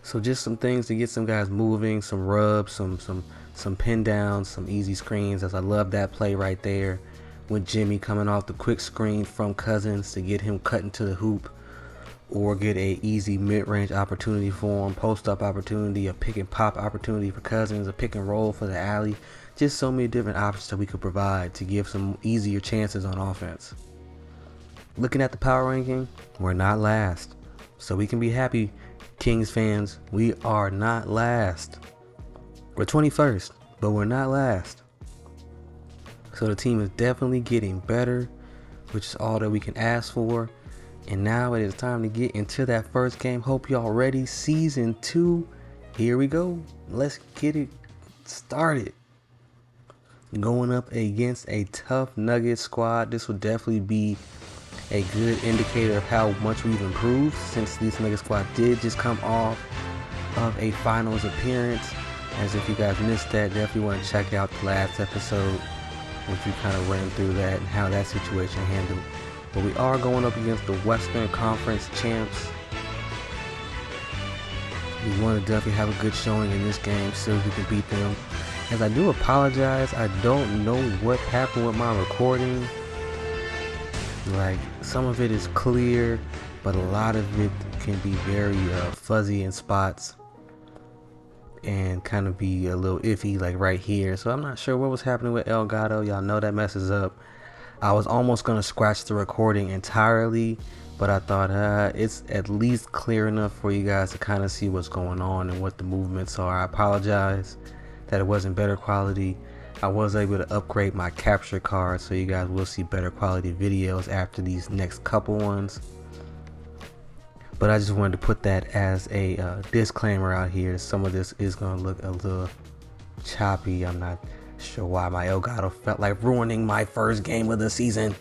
So just some things to get some guys moving, some rubs, some pin downs, some easy screens. As I love that play right there with Jimmy coming off the quick screen from Cousins to get him cutting to the hoop, or get a easy mid-range opportunity for him, post-up opportunity, a pick and pop opportunity for Cousins, a pick and roll for the alley. Just so many different options that we could provide to give some easier chances on offense. Looking at the power ranking, we're not last. So we can be happy, Kings fans. We are not last. We're 21st, but we're not last. So the team is definitely getting better, which is all that we can ask for. And now it is time to get into that first game. Hope y'all ready. Season 2. Here we go. Let's get it started. Going up against a tough Nuggets squad. This will definitely be a good indicator of how much we've improved since this Nuggets squad did just come off of a finals appearance. As if you guys missed that, definitely want to check out the last episode, which we kind of ran through that and how that situation handled. But we are going up against the Western Conference champs. We want to definitely have a good showing in this game so we can beat them. As I do apologize, I don't know what happened with my recording. Like, some of it is clear, but a lot of it can be very fuzzy in spots and kind of be a little iffy, like right here. So I'm not sure what was happening with Elgato. Y'all know that messes up. I was almost going to scratch the recording entirely, but I thought it's at least clear enough for you guys to kind of see what's going on and what the movements are. I apologize that it wasn't better quality. I was able to upgrade my capture card, so you guys will see better quality videos after these next couple ones. But I just wanted to put that as a disclaimer out here. Some of this is going to look a little choppy. I'm not sure why my Elgato felt like ruining my first game of the season.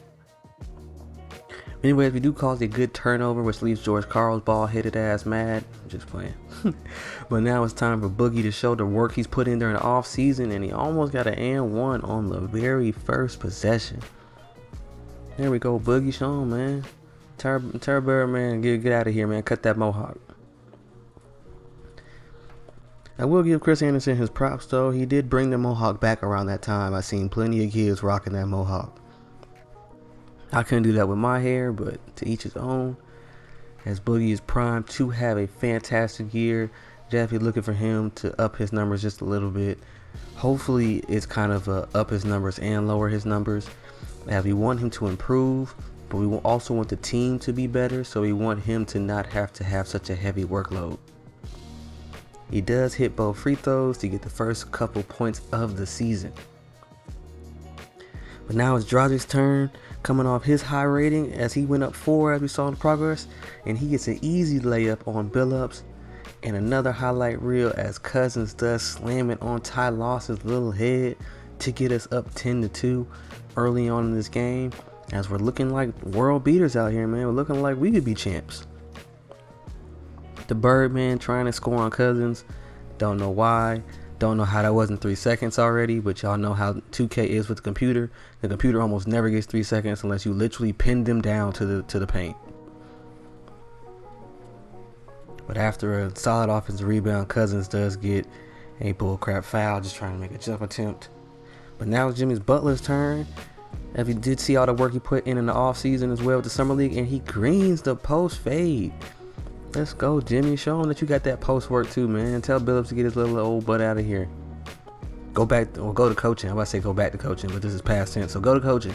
Anyways, we do cause a good turnover, which leaves George Karl's ball-headed ass mad. I'm just playing. But now it's time for Boogie to show the work he's put in during the off-season, and he almost got an and one on the very first possession. There we go, Boogie, show him, man. Turbo, man, get out of here, man. Cut that mohawk. I will give Chris Anderson his props, though. He did bring the mohawk back around that time. I seen plenty of kids rocking that mohawk. I couldn't do that with my hair, but to each his own. As Boogie is primed to have a fantastic year. Definitely looking for him to up his numbers just a little bit. Hopefully it's kind of up his numbers and lower his numbers. As we want him to improve, but we also want the team to be better, so we want him to not have to have such a heavy workload. He does hit both free throws to get the first couple points of the season. But now it's Dragic's turn, coming off his high rating as he went up 4 as we saw in progress, and he gets an easy layup on Billups, and another highlight reel as Cousins does slam it on Ty Lawson's little head to get us up 10-2 early on in this game, as we're looking like world beaters out here, man. We're looking like we could be champs. The Birdman trying to score on Cousins. Don't know why. Don't know how that wasn't 3 seconds already, but y'all know how 2K is with the computer. The computer almost never gets 3 seconds unless you literally pin them down to the paint. But after a solid offensive rebound, Cousins does get a bullcrap foul, just trying to make a jump attempt. But now it's Jimmy Butler's turn. As we did see all the work he put in the offseason as well with the Summer League, and he greens the post fade. Let's go, Jimmy. Show him that you got that post work too, man. Tell Billups to get his little old butt out of here. Go back, or go to coaching. I'm about to say go back to coaching, but this is past tense, so go to coaching.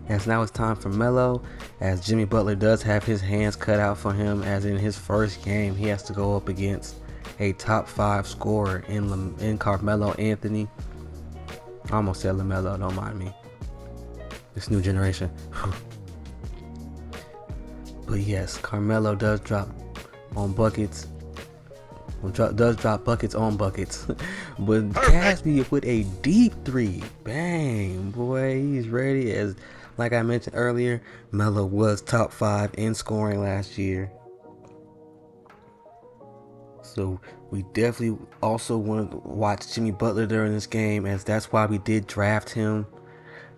As now it's time for Melo, as Jimmy Butler does have his hands cut out for him, as in his first game, he has to go up against a top 5 scorer in Carmelo Anthony. I almost said LaMelo, don't mind me. This new generation. But yes, Carmelo does drop on buckets. Does drop buckets on buckets. But Casby with a deep 3. Bang, boy, he's ready. As like I mentioned earlier, Melo was top 5 in scoring last year. So we definitely also want to watch Jimmy Butler during this game, as that's why we did draft him.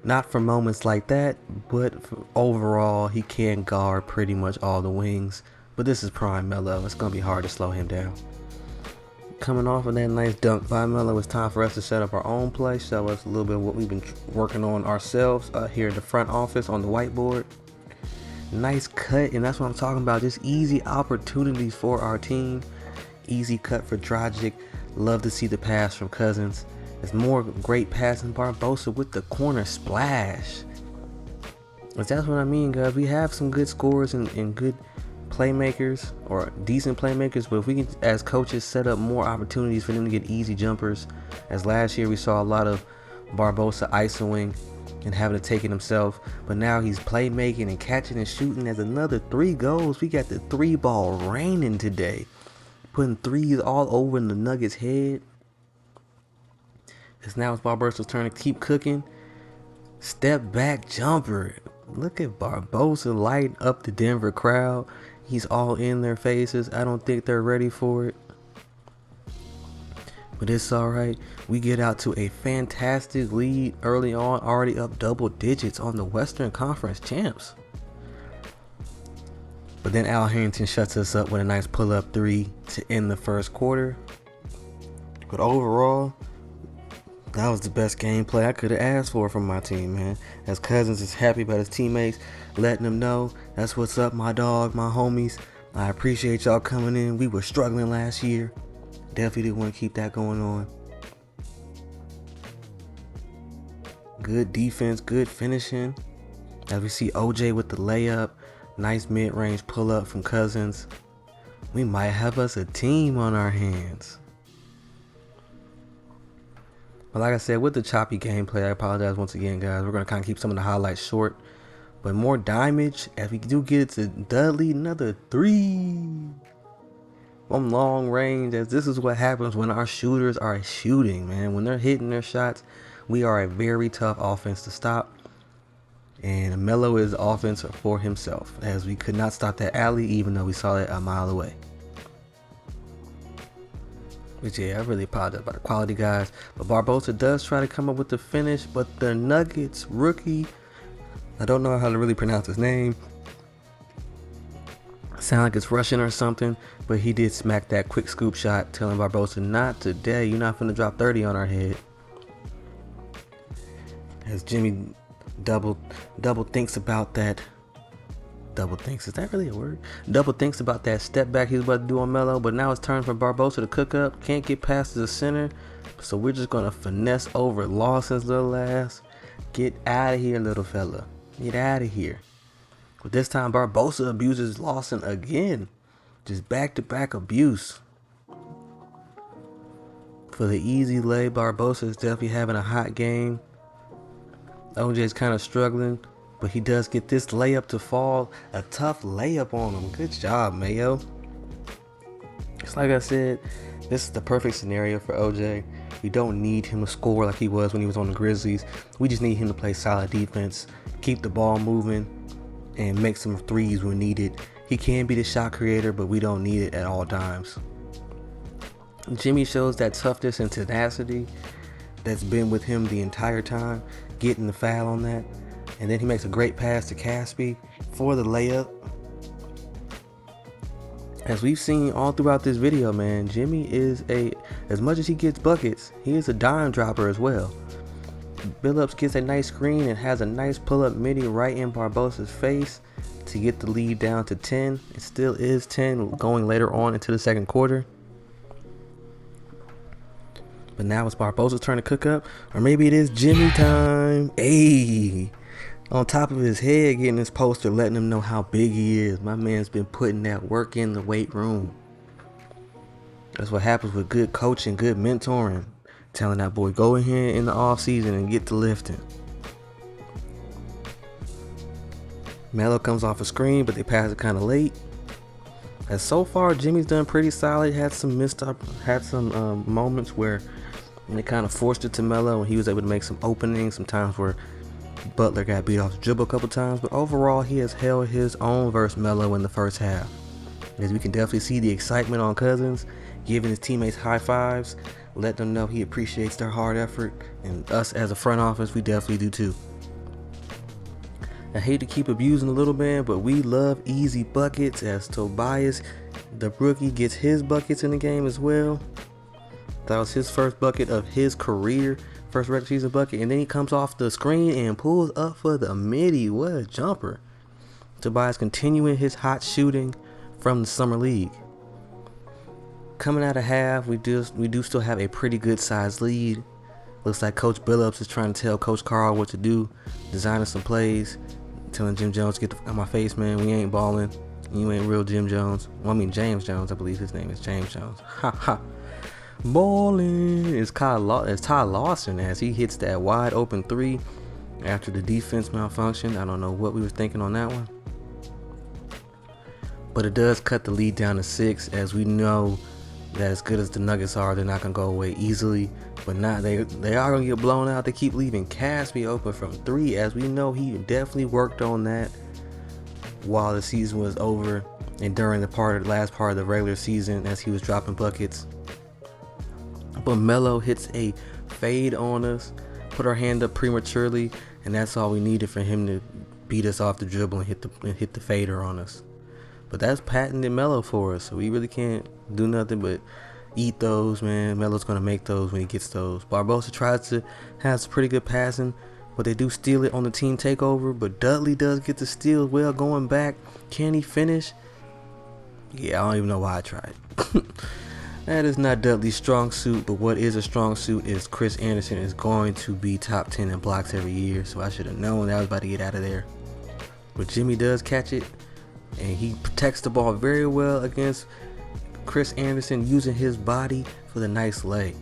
Not for moments like that, but overall, he can guard pretty much all the wings. But this is prime Melo. It's going to be hard to slow him down. Coming off of that nice dunk by Melo, it's time for us to set up our own play. Show us a little bit of what we've been working on ourselves here in the front office on the whiteboard. Nice cut, and that's what I'm talking about. Just easy opportunities for our team. Easy cut for Dragic. Love to see the pass from Cousins. There's more great passing. Barbosa with the corner splash. But that's what I mean, guys. We have some good scorers and good playmakers, or decent playmakers, but if we can, as coaches, set up more opportunities for them to get easy jumpers. As last year we saw a lot of Barbosa isoing and having to take it himself, but now he's playmaking and catching and shooting. As another 3 goals, we got the 3 ball raining today, putting threes all over in the Nuggets' head. It's now it's Barbosa's turn to keep cooking. Step back jumper. Look at Barbosa light up the Denver crowd. He's all in their faces. I don't think they're ready for it, but it's all right. We get out to a fantastic lead early on, already up double digits on the Western Conference champs. But then Al Harrington shuts us up with a nice pull-up 3 to end the first quarter. But overall, that was the best gameplay I could have asked for from my team, man. As Cousins is happy about his teammates, letting them know, that's what's up, my dog, my homies. I appreciate y'all coming in. We were struggling last year. Definitely want to keep that going on. Good defense, good finishing. As we see OJ with the layup, nice mid-range pull-up from Cousins. We might have us a team on our hands. But like I said, with the choppy gameplay, I apologize once again, guys. We're going to kind of keep some of the highlights short. But more damage as we do get it to Dudley. Another 3 from long range. As this is what happens when our shooters are shooting, man. When they're hitting their shots, we are a very tough offense to stop. And Melo is offense for himself, as we could not stop that alley even though we saw it a mile away. But yeah, I really apologize about the quality, guys. But Barbosa does try to come up with the finish, but the Nuggets rookie, I don't know how to really pronounce his name. Sound like it's Russian or something, but he did smack that quick scoop shot, telling Barbosa, not today. You're not finna drop 30 on our head. As Jimmy double thinks about that. Double thinks, is that really a word? Double thinks about that step back he was about to do on Melo, but now it's time for Barbosa to cook up. Can't get past the center, so we're just gonna finesse over Lawson's little ass. Get out of here, little fella. Get out of here. But this time Barbosa abuses Lawson again. Just back-to-back abuse. For the easy lay, Barbosa is definitely having a hot game. OJ's kind of struggling, but he does get this layup to fall. A tough layup on him. Good job, Mayo. Just like I said, this is the perfect scenario for OJ. We don't need him to score like he was when he was on the Grizzlies. We just need him to play solid defense, keep the ball moving, and make some threes when needed. He can be the shot creator, but we don't need it at all times. Jimmy shows that toughness and tenacity that's been with him the entire time, getting the foul on that. And then he makes a great pass to Caspi for the layup. As we've seen all throughout this video, man, Jimmy is as much as he gets buckets, he is a dime dropper as well. Billups gets a nice screen and has a nice pull-up midi right in Barbosa's face to get the lead down to 10. It still is 10 going later on into the second quarter. But now it's Barbosa's turn to cook up. Or maybe it is Jimmy time. Ayy. On top of his head getting his poster letting him know how big he is. My man's been putting that work in the weight room. That's what happens with good coaching, good mentoring. Telling that boy, go in here in the off season and get to lifting. Melo comes off a screen, but they pass it kind of late. As so far, Jimmy's done pretty solid. Had some moments where they kind of forced it to Melo, and he was able to make some openings. Some times where Butler got beat off the dribble a couple times, but overall, he has held his own versus Melo in the first half. As we can definitely see the excitement on Cousins, giving his teammates high fives, let them know he appreciates their hard effort, and us as a front office, we definitely do too. I hate to keep abusing the little man, but we love easy buckets as Tobias, the rookie, gets his buckets in the game as well. That was his first bucket of his career, first regular season bucket, and then he comes off the screen and pulls up for the midi. What a jumper. Tobias continuing his hot shooting from the summer league. Coming out of half, we do still have a pretty good sized lead. Looks like Coach Billups is trying to tell Coach Carl what to do, designing some plays, telling Jim Jones, get out my face, man. We ain't balling. You ain't real Jim Jones. Well, I mean James Jones. I believe his name is James Jones. Ha ha. Balling is Ty Lawson as he hits that wide open three after the defense malfunctioned. I don't know what we was thinking on that one, but it does cut the lead down to 6. As we know that as good as the Nuggets are, they're not gonna go away easily. But now they are gonna get blown out. They keep leaving Caspi open from 3, as we know he definitely worked on that while the season was over and during the last part of the regular season as he was dropping buckets. But Melo hits a fade on us, put our hand up prematurely, and that's all we needed for him to beat us off the dribble and hit the fader on us. But that's patented Melo for us, so we really can't do nothing but eat those, man. Melo's going to make those when he gets those. Barbosa tries to have some pretty good passing, but they do steal it on the team takeover. But Dudley does get the steal well going back. Can he finish? Yeah, I don't even know why I tried. That is not Dudley's strong suit, but what is a strong suit is Chris Anderson is going to be top 10 in blocks every year, so I should have known that I was about to get out of there. But Jimmy does catch it, and he protects the ball very well against Chris Anderson, using his body for the nice lay.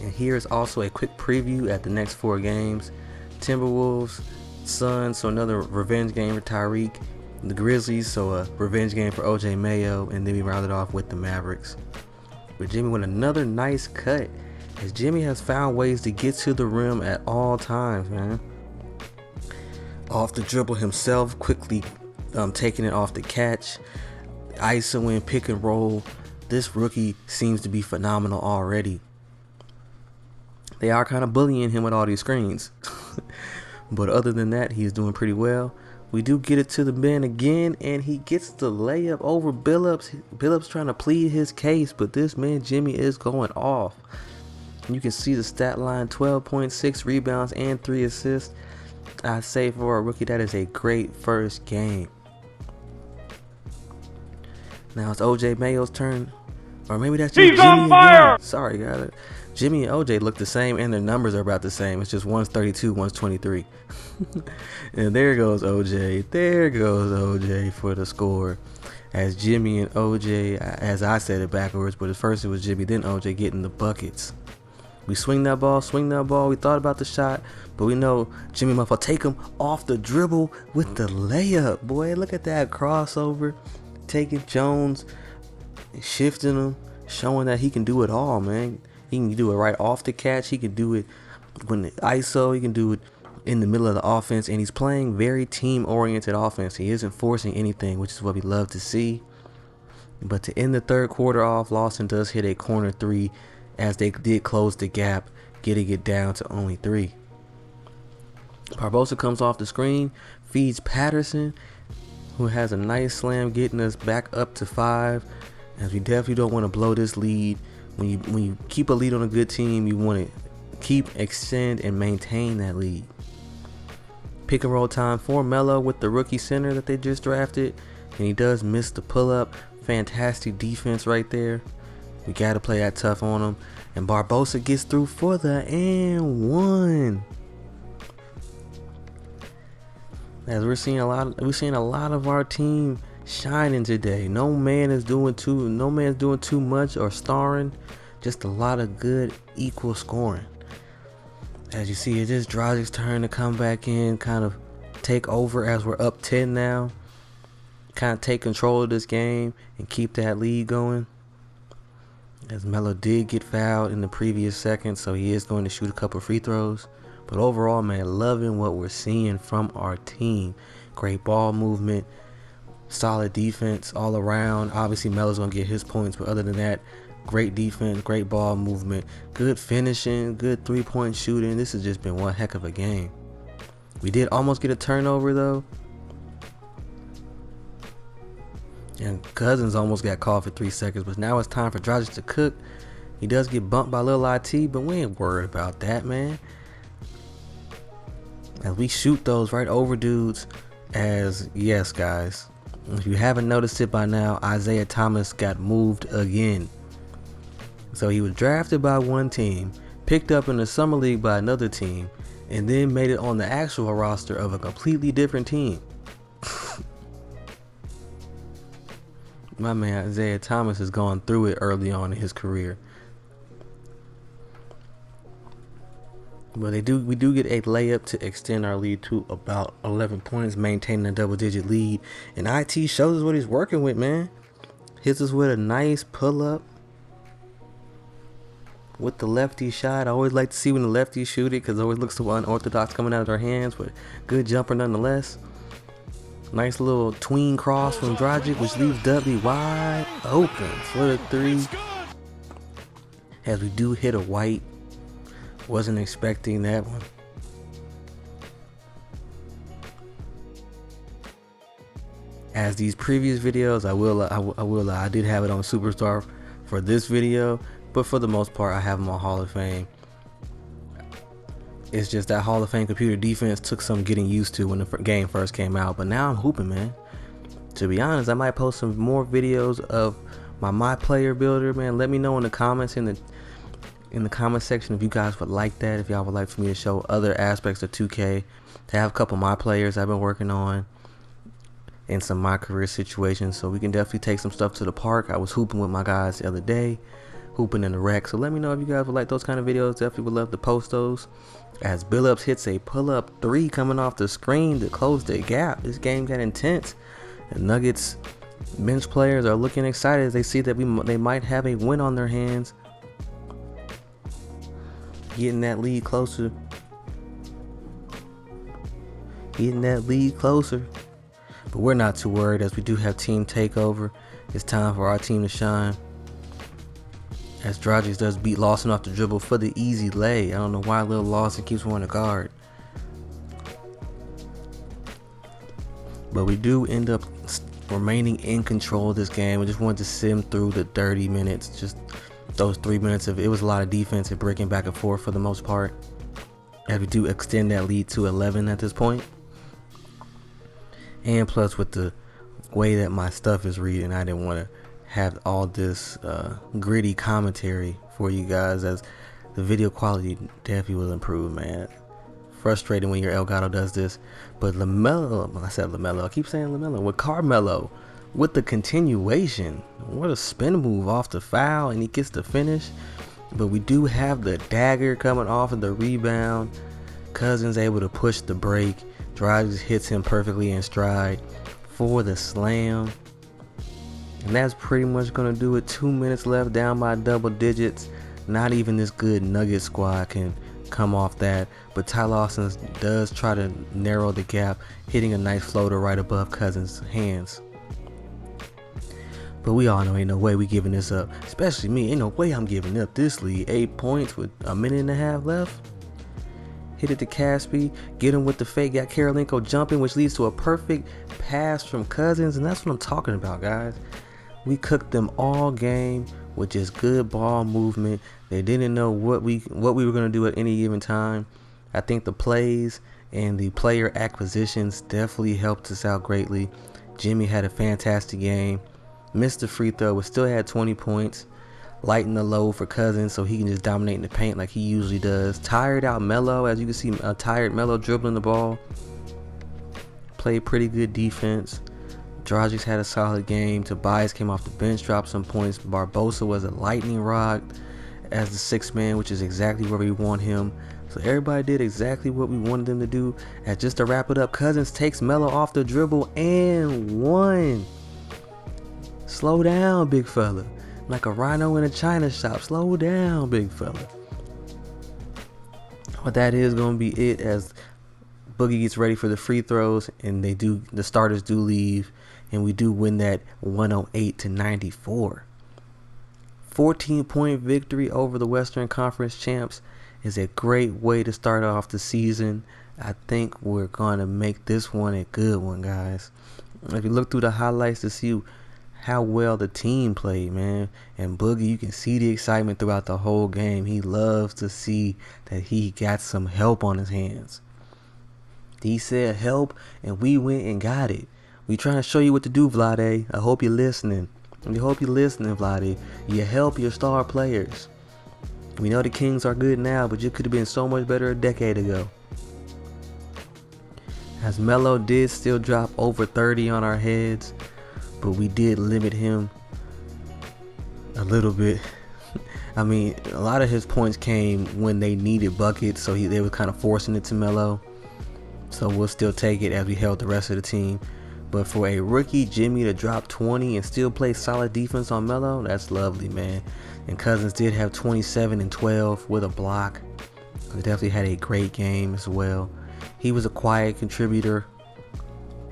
And here is also a quick preview at the next 4 games. Timberwolves, Suns, so another revenge game for Tyreek. The Grizzlies, so a revenge game for OJ Mayo, and then we rounded off with the Mavericks. But Jimmy with another nice cut, as Jimmy has found ways to get to the rim at all times, man. Off the dribble himself, quickly taking it off the catch, ISO in pick and roll. This rookie seems to be phenomenal already. They are kind of bullying him with all these screens. But other than that, he's doing pretty well. We do get it to the man again, and he gets the layup over Billups. Billups trying to plead his case, but this man Jimmy is going off. You can see the stat line, 12.6 rebounds and 3 assists. I say for a rookie, that is a great first game. Now it's OJ Mayo's turn. Or maybe that's just Jimmy on fire! Again. Sorry, got it. Jimmy and OJ look the same, and their numbers are about the same. It's just one's 32, one's 23. And there goes OJ. There goes OJ for the score. As Jimmy and OJ, as I said it backwards, but at first it was Jimmy, then OJ getting the buckets. We swing that ball. We thought about the shot, but we know Jimmy Muff will take him off the dribble with the layup. Boy, look at that crossover. Taking Jones, shifting him, showing that he can do it all, man. He can do it right off the catch. He can do it when the ISO. He can do it in the middle of the offense, and he's playing very team-oriented offense. He isn't forcing anything, which is what we love to see. But to end the third quarter off, Lawson does hit a corner 3 as they did close the gap, getting it down to only 3. Barbosa comes off the screen, feeds Patterson, who has a nice slam, getting us back up to 5. As we definitely don't want to blow this lead. When you keep a lead on a good team, you want to extend, and maintain that lead. Pick and roll time for Melo with the rookie center that they just drafted, and he does miss the pull-up. Fantastic defense right there. We got to play that tough on him, and Barbosa gets through for the and one. As we're seeing a lot of our team shining today. No man is doing too much or starring. Just a lot of good equal scoring. As you see, it is Dragic's turn to come back in, kind of take over as we're up 10 now. Kind of take control of this game and keep that lead going. As Melo did get fouled in the previous second, so he is going to shoot a couple free throws. But overall, man, loving what we're seeing from our team. Great ball movement, solid defense all around. Obviously, Melo's going to get his points, but other than that, great defense, great ball movement, good finishing, good three-point shooting. This has just been one heck of a game. We did almost get a turnover, though. And Cousins almost got called for 3 seconds, but now it's time for Dragic to cook. He does get bumped by Lil IT, but we ain't worried about that, man. As we shoot those right over dudes, yes, guys, if you haven't noticed it by now, Isaiah Thomas got moved again. So he was drafted by one team, picked up in the summer league by another team, and then made it on the actual roster of a completely different team. My man Isaiah Thomas has gone through it early on in his career. But we do get a layup to extend our lead to about 11 points, maintaining a double-digit lead. And IT shows us what he's working with, man. Hits us with a nice pull-up with the lefty shot. I always like to see when the lefties shoot it because it always looks so unorthodox coming out of their hands, but good jumper nonetheless. Nice little tween cross from Dragic, which leaves Dudley wide open for the three. As we do hit a white. Wasn't expecting that one. As these previous videos, I did have it on Superstar for this video, but for the most part, I have them on Hall of Fame. It's just that Hall of Fame computer defense took some getting used to when the game first came out, but now I'm hooping, man. To be honest, I might post some more videos of my player builder, man. Let me know in the comments in the comment section if you guys would like that, if y'all would like for me to show other aspects of 2K, to have a couple of my players I've been working on in some of my career situations, so we can definitely take some stuff to the park. I was hooping with my guys the other day, hooping in the rec, so let me know if you guys would like those kind of videos. Definitely would love to post those. As Billups hits a pull-up 3 coming off the screen to close the gap. This game got intense. The Nuggets bench players are looking excited as they see that they might have a win on their hands. Getting that lead closer. But we're not too worried as we do have team takeover. It's time for our team to shine. As Dragic does beat Lawson off the dribble for the easy lay. I don't know why little Lawson keeps wanting to guard. But we do end up remaining in control of this game. We just wanted to sim through the 30 minutes. Just those 3 minutes of it was a lot of defense and breaking back and forth for the most part. As we do extend that lead to 11 at this point. And plus with the way that my stuff is reading, I didn't want to have all this gritty commentary for you guys, as the video quality definitely will improve, man. Frustrating when your Elgato does this. But LaMelo, I said LaMelo, I keep saying LaMelo, with Carmelo, with the continuation, what a spin move off the foul, and he gets the finish. But we do have the dagger coming off of the rebound. Cousins able to push the break. Dragic hits him perfectly in stride for the slam. And that's pretty much going to do it. 2 minutes left, down by double digits. Not even this good Nugget squad can come off that. But Ty Lawson does try to narrow the gap, hitting a nice floater right above Cousins' hands. But we all know ain't no way we giving this up. Especially me. Ain't no way I'm giving up this lead. 8 points with a minute and a half left. Hit it to Caspi. Get him with the fake. Got Karolinko jumping, which leads to a perfect pass from Cousins. And that's what I'm talking about, guys. We cooked them all game. with just good ball movement. They didn't know what we were going to do at any given time. I think the plays and the player acquisitions definitely helped us out greatly. Jimmy had a fantastic game. Missed the free throw, but still had 20 points. Lighten the load for Cousins so he can just dominate in the paint like he usually does. Tired out Melo, as you can see, a tired Melo dribbling the ball. Played pretty good defense. Dragic had a solid game. Tobias came off the bench, dropped some points. Barbosa was a lightning rod as the sixth man, which is exactly where we want him. So everybody did exactly what we wanted them to do. And just to wrap it up, Cousins takes Melo off the dribble and one. Slow down, big fella. Like a rhino in a china shop. Slow down, big fella. But that is going to be it as Boogie gets ready for the free throws, and the starters do leave, and we do win that 108-94. 14-point victory over the Western Conference champs is a great way to start off the season. I think we're going to make this one a good one, guys. If you look through the highlights to see how well the team played, man, and Boogie, you can see the excitement throughout the whole game. He loves to see that he got some help on his hands. He said help, and we went and got it. We trying to show you what to do, Vlade. I hope you're listening. Vlade. You help your star players. We know the Kings are good now, but you could have been so much better a decade ago. As Melo did still drop over 30 on our heads, but we did limit him a little bit. I mean, a lot of his points came when they needed buckets, so they were kind of forcing it to Melo. So we'll still take it as we held the rest of the team. But for a rookie Jimmy to drop 20 and still play solid defense on Melo, that's lovely, man. And Cousins did have 27 and 12 with a block. He definitely had a great game as well. He was a quiet contributor.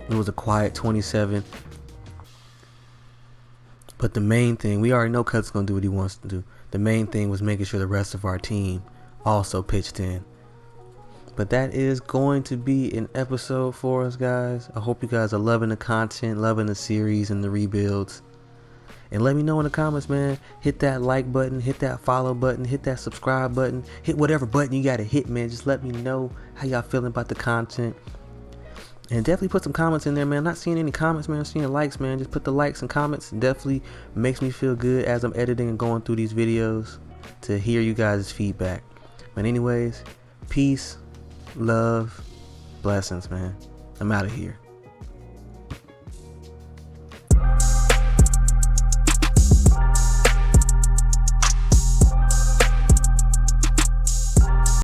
It was a quiet 27. But the main thing, we already know Cousins going to do what he wants to do. The main thing was making sure the rest of our team also pitched in. But that is going to be an episode for us, guys. I hope you guys are loving the content, loving the series and the rebuilds. And let me know in the comments, man. Hit that like button, hit that follow button, hit that subscribe button, hit whatever button you got to hit, man. Just let me know how y'all feeling about the content. And definitely put some comments in there, man. Not seeing any comments, man. I'm seeing likes, man. Just put the likes and comments. It definitely makes me feel good as I'm editing and going through these videos to hear you guys' feedback. But anyways, peace, love, blessings, man. I'm out of here.